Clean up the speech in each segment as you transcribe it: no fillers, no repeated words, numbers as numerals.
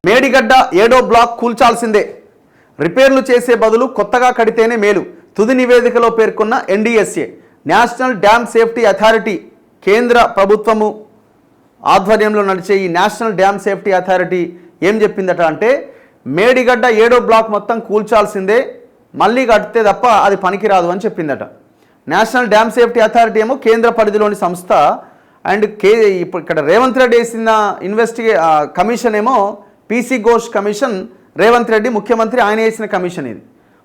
మేడిగడ్డ 7వ బ్లాక్ కూల్చాల్సిందే, రిపేర్లు చేసే బదులు కొత్తగా కడితేనే మేలు, తుది నివేదికలో పేర్కొన్న NDSA. National dam safety authority, కేంద్ర ప్రభుత్వము ఆధ్వర్యంలో నడిచే ఈ నేషనల్ డ్యామ్ సేఫ్టీ అథారిటీ ఏం చెప్పిందట అంటే, మేడిగడ్డ 7వ బ్లాక్ మొత్తం కూల్చాల్సిందే, మళ్ళీ కడితే తప్ప అది పనికిరాదు అని చెప్పిందట. నేషనల్ డ్యామ్ సేఫ్టీ అథారిటీ ఏమో కేంద్ర పరిధిలోని సంస్థ, అండ్ ఇప్పుడు ఇక్కడ రేవంత్ రెడ్డి వేసిన కమిషన్ ఏమో పీసీ ఘోష్ కమిషన్. రేవంత్ రెడ్డి ముఖ్యమంత్రి, ఆయన వేసిన కమిషన్ ఇది.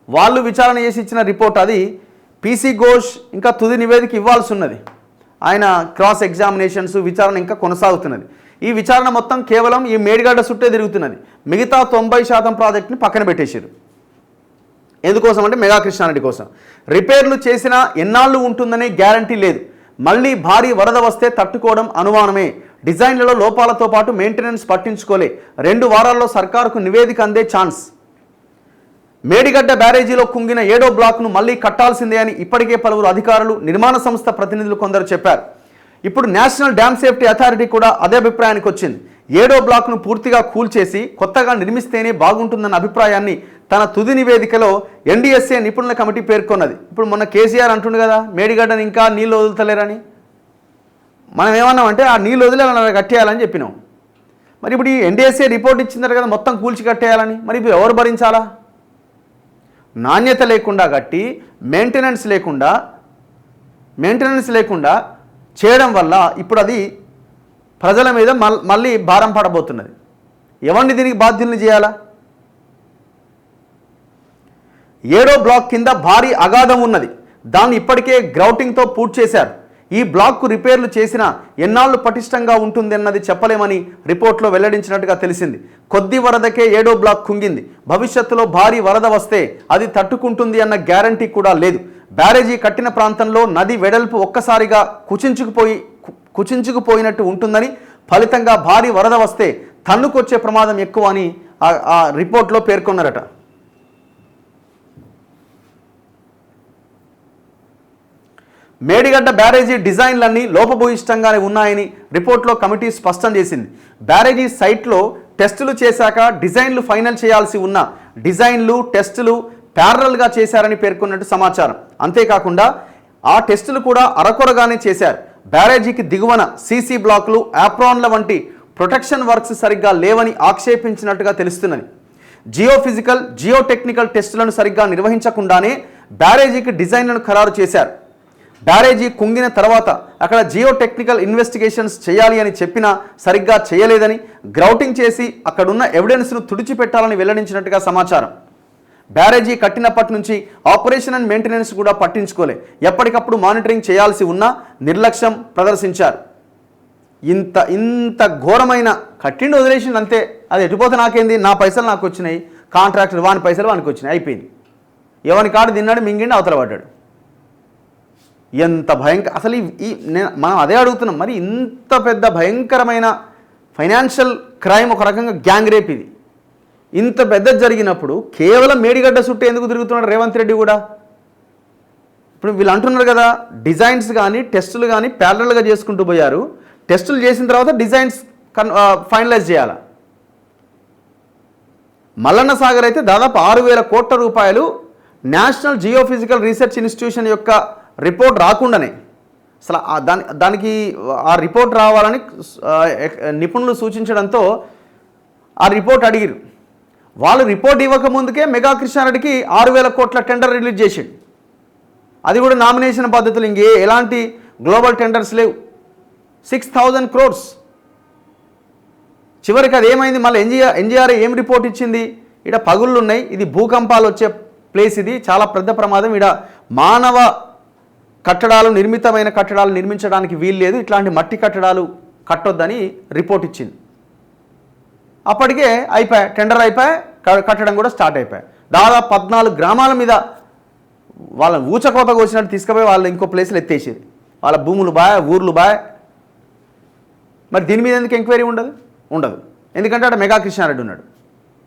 వాళ్ళు విచారణ చేసి ఇచ్చిన రిపోర్ట్ అది. పీసీ ఘోష్ ఇంకా తుది నివేదిక ఇవ్వాల్సి ఉన్నది. ఆయన క్రాస్ ఎగ్జామినేషన్స్ విచారణ ఇంకా కొనసాగుతున్నది. ఈ విచారణ మొత్తం కేవలం ఈ మేడిగడ్డ చుట్టే తిరుగుతున్నది. మిగతా 90% ప్రాజెక్ట్ని పక్కన పెట్టేశారు. ఎందుకోసం అంటే మెగా కృష్ణారెడ్డి కోసం. రిపేర్లు చేసినా ఎన్నాళ్ళు ఉంటుందనే గ్యారంటీ లేదు, మళ్ళీ భారీ వరద వస్తే తట్టుకోవడం అనుమానమే, డిజైన్లలో లోపాలతో పాటు మెయింటెనెన్స్ పట్టించుకోలే, 2 వారాల్లో సర్కారుకు నివేదిక అందే ఛాన్స్. మేడిగడ్డ బ్యారేజీలో కుంగిన 7వ బ్లాక్ను మళ్ళీ కట్టాల్సిందే అని ఇప్పటికే పలువురు అధికారులు, నిర్మాణ సంస్థ ప్రతినిధులు కొందరు చెప్పారు. ఇప్పుడు నేషనల్ డ్యామ్ సేఫ్టీ అథారిటీ కూడా అదే అభిప్రాయానికి వచ్చింది. 7వ బ్లాక్ను పూర్తిగా కూల్చేసి కొత్తగా నిర్మిస్తేనే బాగుంటుందన్న అభిప్రాయాన్ని తన తుది నివేదికలో ఎన్డీఎస్ఏ నిపుణుల కమిటీ పేర్కొన్నది. ఇప్పుడు మొన్న కేసీఆర్ అంటుండు కదా, మేడిగడ్డని ఇంకా నీళ్ళు వదులుతలేరని. మనం ఏమన్నామంటే ఆ నీళ్ళు వదిలే కట్టేయాలని చెప్పినాం. మరి ఇప్పుడు ఈ ఎన్డీఎస్ఏ రిపోర్ట్ ఇచ్చిందట కదా మొత్తం కూల్చి కట్టేయాలని. మరి ఇప్పుడు ఎవరు భరించాలా? నాణ్యత లేకుండా కట్టి మెయింటెనెన్స్ లేకుండా చేయడం వల్ల ఇప్పుడు అది ప్రజల మీద మళ్ళీ భారం పడబోతున్నది. ఎవరిని దీనికి బాధ్యుల్ని చేయాలా? 7వ బ్లాక్ కింద భారీ అగాధం ఉన్నది, దాన్ని ఇప్పటికే గ్రౌటింగ్తో పూర్తి చేశారు. ఈ బ్లాక్కు రిపేర్లు చేసినా ఎన్నాళ్ళు పటిష్టంగా ఉంటుంది అన్నది చెప్పలేమని రిపోర్ట్లో వెల్లడించినట్టుగా తెలిసింది. కొద్ది వరదకే 7వ బ్లాక్ కుంగింది, భవిష్యత్తులో భారీ వరద వస్తే అది తట్టుకుంటుంది అన్న గ్యారంటీ కూడా లేదు. బ్యారేజీ కట్టిన ప్రాంతంలో నది వెడల్పు ఒక్కసారిగా కుచించుకుపోయినట్టు ఉంటుందని, ఫలితంగా భారీ వరద వస్తే తన్నుకొచ్చే ప్రమాదం ఎక్కువ అని ఆ రిపోర్ట్లో పేర్కొన్నారట. మేడిగడ్డ బ్యారేజీ డిజైన్లన్నీ లోపభూయిష్టంగానే ఉన్నాయని రిపోర్ట్లో కమిటీ స్పష్టం చేసింది. బ్యారేజీ సైట్లో టెస్టులు చేశాక డిజైన్లు ఫైనల్ చేయాల్సి ఉన్న డిజైన్లు, టెస్టులు ప్యారలల్గా చేశారని పేర్కొన్నట్టు సమాచారం. అంతేకాకుండా ఆ టెస్టులు కూడా అరకొరగానే చేశారు. బ్యారేజీకి దిగువన సీసీ బ్లాకులు, యాప్రాన్ల వంటి ప్రొటెక్షన్ వర్క్స్ సరిగ్గా లేవని ఆక్షేపించినట్టుగా తెలుస్తున్నది. జియోఫిజికల్, జియోటెక్నికల్ టెస్టులను సరిగ్గా నిర్వహించకుండానే బ్యారేజీకి డిజైన్లను ఖరారు చేశారు. బ్యారేజీ కుంగిన తర్వాత అక్కడ జియోటెక్నికల్ ఇన్వెస్టిగేషన్స్ చేయాలి అని చెప్పినా సరిగ్గా చేయలేదని, గ్రౌటింగ్ చేసి అక్కడున్న ఎవిడెన్స్ను తుడిచిపెట్టాలని వెల్లడించినట్టుగా సమాచారం. బ్యారేజీ కట్టినప్పటి నుంచి ఆపరేషన్ అండ్ మెయింటెనెన్స్ కూడా పట్టించుకోలే, ఎప్పటికప్పుడు మానిటరింగ్ చేయాల్సి ఉన్నా నిర్లక్ష్యం ప్రదర్శించారు. ఇంత ఘోరమైన కట్టిండి వదిలేసింది అంతే. అది ఎటుపోతే నాకేంది, నా పైసలు నాకు వచ్చినాయి, కాంట్రాక్టర్ వాని పైసలు వానికి వచ్చినాయి, అయిపోయింది. ఎవని కాడు తిన్నాడు, మింగిండి, అవతల పడ్డాడు. ఎంత అసలు మనం అదే అడుగుతున్నాం. మరి ఇంత పెద్ద భయంకరమైన ఫైనాన్షియల్ క్రైమ్, ఒక రకంగా గ్యాంగ్ రేప్ ఇది. ఇంత పెద్ద జరిగినప్పుడు కేవలం మేడిగడ్డ చుట్టూ ఎందుకు తిరుగుతున్నాడు రేవంత్ రెడ్డి కూడా? ఇప్పుడు వీళ్ళు అంటున్నారు కదా, డిజైన్స్ కానీ టెస్టులు కానీ ప్యారలల్గా చేసుకుంటూ పోయారు. టెస్టులు చేసిన తర్వాత డిజైన్స్ ఫైనలైజ్ చేయాలి. మల్లన్న సాగర్ అయితే దాదాపు 6,000 కోట్ల రూపాయలు నేషనల్ జియోఫిజికల్ రీసెర్చ్ ఇన్స్టిట్యూషన్ యొక్క రిపోర్ట్ రాకుండానే, అసలు దానికి ఆ రిపోర్ట్ రావాలని నిపుణులు సూచించడంతో ఆ రిపోర్ట్ అడిగారు. వాళ్ళు రిపోర్ట్ ఇవ్వకముందుకే మెగా కృష్ణారెడ్డికి 6,000 కోట్ల టెండర్ రిలీజ్ చేసిండు. అది కూడా నామినేషన్ పద్ధతులు, ఎలాంటి గ్లోబల్ టెండర్స్ లేవు. 6,000 crores. చివరికి అది ఏమైంది? మళ్ళీ ఎన్జీఆర్ ఏం రిపోర్ట్ ఇచ్చింది? ఇక్కడ పగుళ్ళు ఉన్నాయి, ఇది భూకంపాలు వచ్చే ప్లేస్, ఇది చాలా పెద్ద ప్రమాదం, ఇక్కడ మానవ కట్టడాలు, నిర్మితమైన కట్టడాలు నిర్మించడానికి వీలు లేదు, ఇట్లాంటి మట్టి కట్టడాలు కట్టొద్దని రిపోర్ట్ ఇచ్చింది. అప్పటికే అయిపోయాయి, టెండర్ అయిపోయాయి, కట్టడం కూడా స్టార్ట్ అయిపోయాయి. దాదాపు 14 గ్రామాల మీద వాళ్ళని ఊచకోత కోసినట్టు తీసుకుపోయి వాళ్ళు ఇంకో ప్లేస్లో ఎత్తేసేది. వాళ్ళ భూములు బాయ్, ఊర్లు బాయ్. మరి దీని మీద ఎందుకు ఎంక్వైరీ ఉండదు? ఎందుకంటే అక్కడ మెగా కృష్ణారెడ్డి ఉన్నాడు,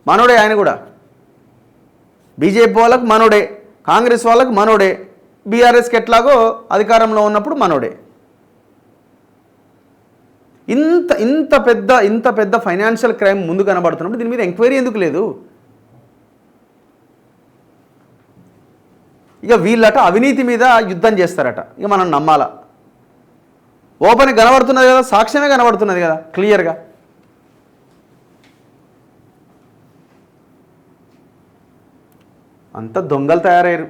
మనోడే. ఆయన కూడా బీజేపీ వాళ్ళకు మనోడే, కాంగ్రెస్ వాళ్ళకు మనోడే, బీఆర్ఎస్కి ఎట్లాగో అధికారంలో ఉన్నప్పుడు మనోడే. ఇంత పెద్ద ఫైనాన్షియల్ క్రైమ్ ముందు కనబడుతున్నప్పుడు దీని మీద ఎంక్వైరీ ఎందుకు లేదు? ఇక వీళ్ళట అవినీతి మీద యుద్ధం చేస్తారట. ఇక మనం నమ్మాలా? ఓపెన్ కనబడుతున్నది కదా, సాక్ష్యమే కనబడుతున్నది కదా క్లియర్గా. అంత దొంగలు తయారయ్యారు.